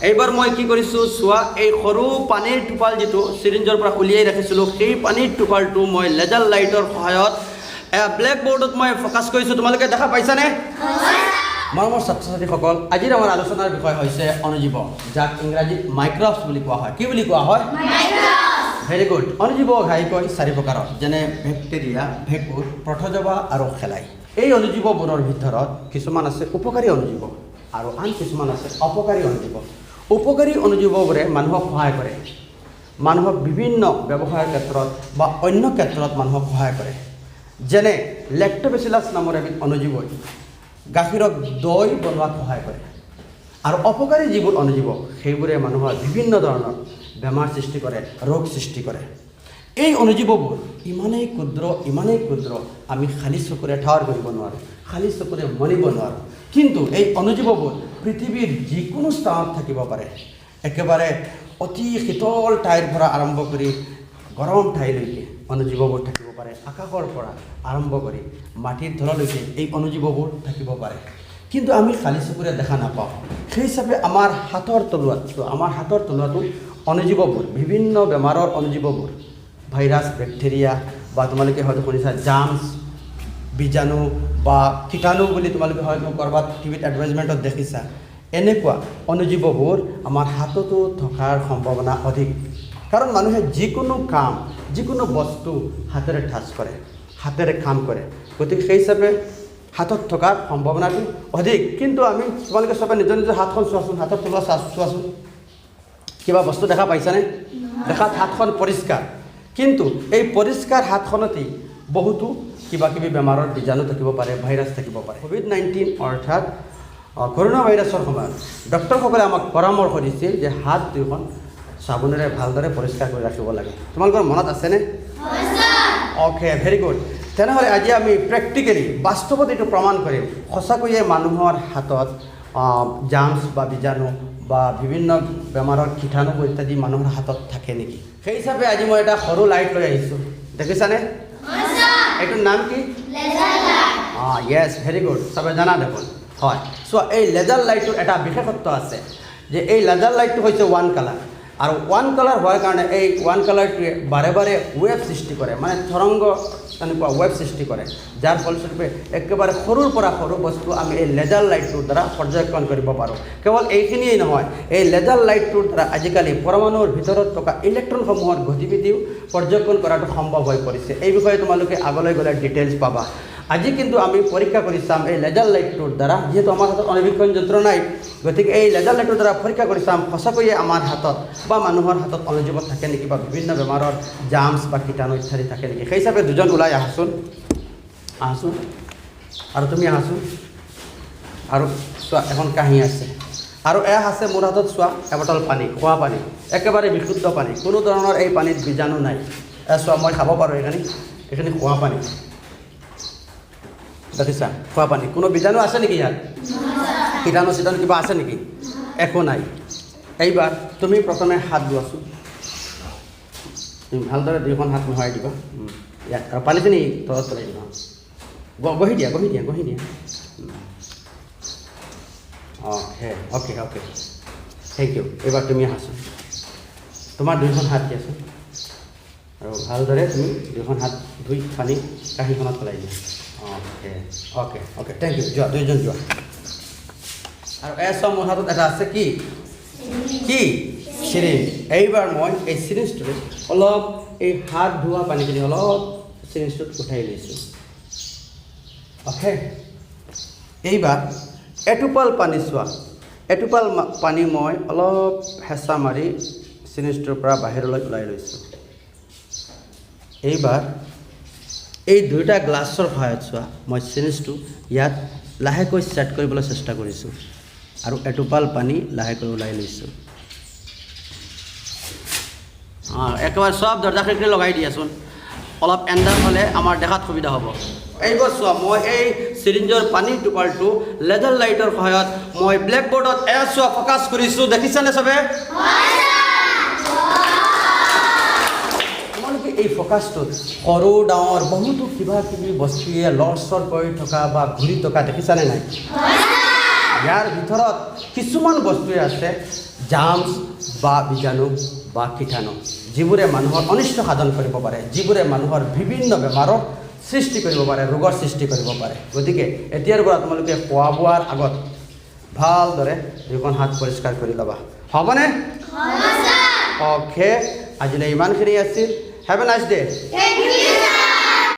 এইবাৰ মই কি কৰিছোঁ চোৱা, এই সৰু পানীৰ টোপাল যিটো চিৰিঞ্জৰ পৰা উলিয়াই ৰাখিছিলোঁ, সেই পানীৰ টোপালটো মই লেজাৰ লাইটৰ সহায়ত ব্লেক বৰ্ডত মই ফ'কাছ কৰিছোঁ। তোমালোকে দেখা পাইছানে? মৰমৰ ছাত্ৰ ছাত্ৰীসকল, আজিৰ আমাৰ আলোচনাৰ বিষয় হৈছে অণুজীৱ, যাক ইংৰাজীত মাইক্ৰবছ বুলি কোৱা হয়। কি বুলি কোৱা হয়? Very good. অণুজীৱ ঘাইকৈ 4 প্ৰকাৰৰ, যেনে বেক্টেৰিয়া, ভেঁকুৰ, প্ৰটোজোৱা আৰু শেলাই। এই অণুজীৱবোৰৰ ভিতৰত কিছুমান আছে উপকাৰী অণুজীৱ আৰু আন কিছুমান আছে অপকাৰী অণুজীৱ। উপকাৰী অণুজীৱবোৰে মানুহক সহায় কৰে, মানুহক বিভিন্ন ব্যৱসায়ৰ ক্ষেত্ৰত বা অন্য ক্ষেত্ৰত মানুহক সহায় কৰে। যেনে লেক্টোবেচিলাছ নামৰ এবিধ অণুজীৱই গাখীৰক দৈ বনোৱাত সহায় কৰে। আৰু অপকাৰী যিবোৰ অণুজীৱ, সেইবোৰে মানুহৰ বিভিন্ন ধৰণৰ বেমাৰ সৃষ্টি কৰে, ৰোগ সৃষ্টি কৰে। এই অণুজীৱবোৰ ইমানেই ক্ষুদ্ৰ আমি খালী চকুৰে ঠাৱৰ কৰিব নোৱাৰোঁ, খালী চকুৰে মনিব নোৱাৰোঁ। কিন্তু এই অণুজীৱবোৰ পৃথিৱীৰ যিকোনো স্থানত থাকিব পাৰে। একেবাৰে অতি শীতল ঠাইৰ পৰা আৰম্ভ কৰি গৰম ঠাইলৈকে অণুজীৱবোৰ থাকিব পাৰে। আকাশৰ পৰা আৰম্ভ কৰি মাটিৰ তললৈকে এই অণুজীৱবোৰ থাকিব পাৰে। কিন্তু আমি খালী চকুৰে দেখা নাপাওঁ। সেই হিচাপে আমাৰ হাতৰ তলুৱাটো অণুজীৱবোৰ, বিভিন্ন বেমাৰৰ অণুজীৱবোৰ, ভাইৰাছ, বেক্টেৰিয়া বা তোমালোকে হয়তো শুনিছা জাৰ্মছ, বীজাণু বা কীটাণু বুলি তোমালোকে হয়তো ক'ৰবাত টিভিত এডভাৰটাইজমেণ্টত দেখিছা। এনেকুৱা অণুজীৱবোৰ আমাৰ হাততো থকাৰ সম্ভাৱনা অধিক। কাৰণ মানুহে যিকোনো কাম, যিকোনো বস্তু হাতেৰে টাচ কৰে, হাতেৰে কাম কৰে। গতিকে সেই হিচাপে হাতত থকাৰ সম্ভাৱনাটো অধিক। কিন্তু আমি তোমালোকে চবে নিজৰ নিজৰ হাতখন চোৱাচোন, হাতত তলোৱা চোৱাচোন, কিবা বস্তু দেখা পাইছানে? দেখাত হাতখন পৰিষ্কাৰ, কিন্তু এই পৰিষ্কাৰ হাতখনতেই বহুতো কিবা কিবি বেমাৰৰ বীজাণু থাকিব পাৰে, ভাইৰাছ থাকিব পাৰে। COVID-19 অৰ্থাৎ কৰোণা ভাইৰাছৰ সময়ত ডক্টৰসকলে আমাক পৰামৰ্শ দিছিল যে হাত দুখন চাবোনেৰে ভালদৰে পৰিষ্কাৰ কৰি ৰাখিব লাগে। তোমালোকৰ মনত আছেনে? Okay, very good. তেনেহ'লে আজি আমি প্ৰেক্টিকেলি বাস্তৱত এইটো প্ৰমাণ কৰিম, সঁচাকৈয়ে মানুহৰ হাতত জাৰ্মছ বা বীজাণু বা বিভিন্ন বেমাৰৰ কীটাণু ইত্যাদি মানুহৰ হাতত থাকে নেকি। সেই হিচাপে আজি মই এটা সৰু লাইট লৈ আহিছোঁ, দেখিছানে? এইটোৰ নাম কি? য়েছ, ভেৰি গুড, চবে জানা দেখোন। হয়, চোৱা, এই লেজাৰ লাইটটোৰ এটা বিশেষত্ব আছে যে এই লেজাৰ লাইটটো হৈছে ওৱান কালাৰ। আৰু ওৱান কালাৰ হোৱাৰ কাৰণে এই ওৱান কালাৰটোৱে বাৰে বাৰে ৱেভ সৃষ্টি কৰে, মানে তৰংগ তেনেকুৱা ৱেভ সৃষ্টি কৰে, যাৰ ফলস্বৰূপে একেবাৰে সৰুৰ পৰা সৰু বস্তু আমি এই লেজাৰ লাইটটোৰ দ্বাৰা পৰ্যবেক্ষণ কৰিব পাৰোঁ। কেৱল এইখিনিয়েই নহয়, এই লেজাৰ লাইটটোৰ দ্বাৰা আজিকালি পৰমাণুৰ ভিতৰত থকা ইলেক্ট্ৰনসমূহৰ গতিবিধিও পৰ্যবেক্ষণ কৰাটো সম্ভৱ হৈ পৰিছে। এই বিষয়ে তোমালোকে আগলৈ গ'লে ডিটেইলছ পাবা। আজি কিন্তু আমি পৰীক্ষা কৰি চাম এই লেজাৰ লাইটটোৰ দ্বাৰা, যিহেতু আমাৰ হাতত অণুবীক্ষণ যন্ত্ৰ নাই, গতিকে এই লেজাৰ লাইটটোৰ দ্বাৰা পৰীক্ষা কৰি চাম সঁচাকৈয়ে আমাৰ হাতত বা মানুহৰ হাতত অণুজীৱ থাকে নেকি, বা বিভিন্ন বেমাৰৰ জাৰ্মছ বা কীটাণু ইত্যাদি থাকে নেকি। সেই হিচাপে দুজন ওলাই আহাচোন, আৰু তুমি আহাচোন। আৰু চোৱা, এখন কাঁহী আছে, আৰু এয়া আছে মোৰ হাতত, চোৱা, এবটল পানী, খোৱা পানী, একেবাৰে বিশুদ্ধ পানী, কোনো ধৰণৰ এই পানীত বীজাণু নাই। চোৱা, মই খাব পাৰোঁ এইখিনি খোৱা পানী, দেখিছা? খোৱা পানী, কোনো বীজাণু আছে নেকি ইয়াত? কীটাণু চিটাণু কিবা আছে নেকি? একো নাই। এইবাৰ তুমি প্ৰথমে হাত ধোৱাচোন, ভালদৰে দুয়োখন হাত মোহাৰি দিবা ইয়াত, আৰু পানীখিনি তলত পেলাই দিবা। গহি দিয়া। Okay, thank you. এইবাৰ তুমি আহাচোন, তোমাৰ দুয়োখন হাত দিয়াচোন, আৰু ভালদৰে তুমি দুয়োখন হাত ধুই পানী কাঁহীখনত পেলাই দিয়া। Okay, thank you. যোৱা, দুয়োজন যোৱা। আৰু চব মোৰ হাতত এটা আছে, কি চিৰিঞ্জ। এইবাৰ মই এই চিৰিঞ্জটোৰে অলপ এই হাত ধোৱা পানীখিনি অলপ চিৰিঞ্জটোত উঠাই লৈছোঁ। অ'কে, এইবাৰ এটোপাল পানী, চোৱা, এটোপাল পানী মই অলপ হেঁচা মাৰি চিৰিঞ্জটোৰ পৰা বাহিৰলৈ ওলাই লৈছোঁ। এইবাৰ এই দুয়োটা গ্লাছৰ সহায়ত, চোৱা, মই চিৰিঞ্জটো ইয়াত লাহেকৈ ছেট কৰিবলৈ চেষ্টা কৰিছোঁ, আৰু এটোপাল পানী লাহেকৈ ওলাই লৈছোঁ। একেবাৰে চব দৰ্জা খিৰিকী লগাই দিয়াচোন, অলপ এণ্ডাৰ হ'লে আমাৰ দেখাত সুবিধা হ'ব। এইবাৰ চোৱা, মই এই চিৰিঞ্জৰ পানীৰ টোপালটো লেজাৰ লাইটৰ সহায়ত মই ব্লেক বৰ্ডত চোৱা ফ'কাছ কৰিছোঁ, দেখিছানে চবে? এই ফ'কাছটোত সৰু ডাঙৰ বহুতো কিবা কিবি বস্তুৱে লৰচৰ কৰি থকা বা ঘূৰি থকা দেখিছানে নাই? ইয়াৰ ভিতৰত কিছুমান বস্তুৱে আছে জাৰ্মছ বা বীজাণু বা কীটাণু যিবোৰে মানুহৰ অনিষ্ট সাধন কৰিব পাৰে, যিবোৰে মানুহৰ বিভিন্ন বেমাৰৰ সৃষ্টি কৰিব পাৰে, ৰোগৰ সৃষ্টি কৰিব পাৰে। গতিকে এতিয়াৰ পৰা তোমালোকে খোৱা বোৱাৰ আগত ভালদৰে দুখন হাত পৰিষ্কাৰ কৰি ল'বা, হ'বনে? অ'কে, আজিলৈ ইমানখিনি আছিল। Have a nice day.